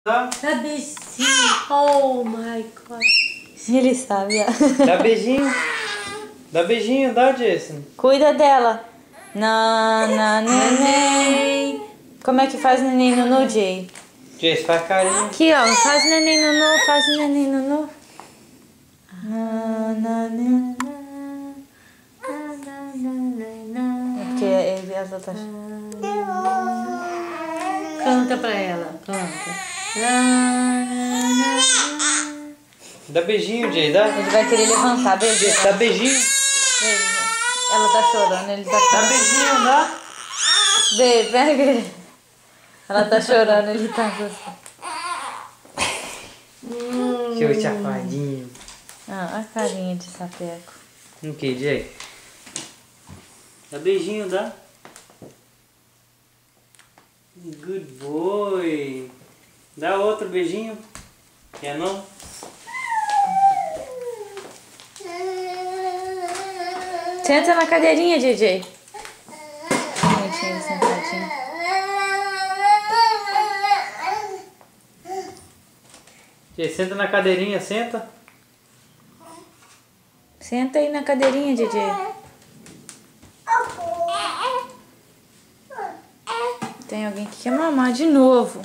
Dá beijinho. Oh my god. Ele sabe, ó. Dá beijinho. Dá beijinho, dá, Jason. Cuida dela. Neném. Como é que faz neném Nunu, Jay? Jason, faz carinho. Aqui, ó. Faz neném Nunu, faz neném Nunu. É porque ela tá... Canta pra ela. Canta. Dá beijinho, Jay, dá. Ele vai querer levantar, beijo. Dá beijinho. Beijo. Ela tá chorando, ele tá Dá chorando. beijinho, dá. Beijo, pega ele. Ela tá chorando, ele tá Seu chapadinho. Ah, a carinha de sapeco. O que, Jay? Dá beijinho, dá. Good boy. Dá outro beijinho. Quer não? Senta na cadeirinha, DJ. Bonitinho ele sentadinho. Jay, senta na cadeirinha, senta. Senta aí na cadeirinha, DJ. Tem alguém que quer mamar de novo.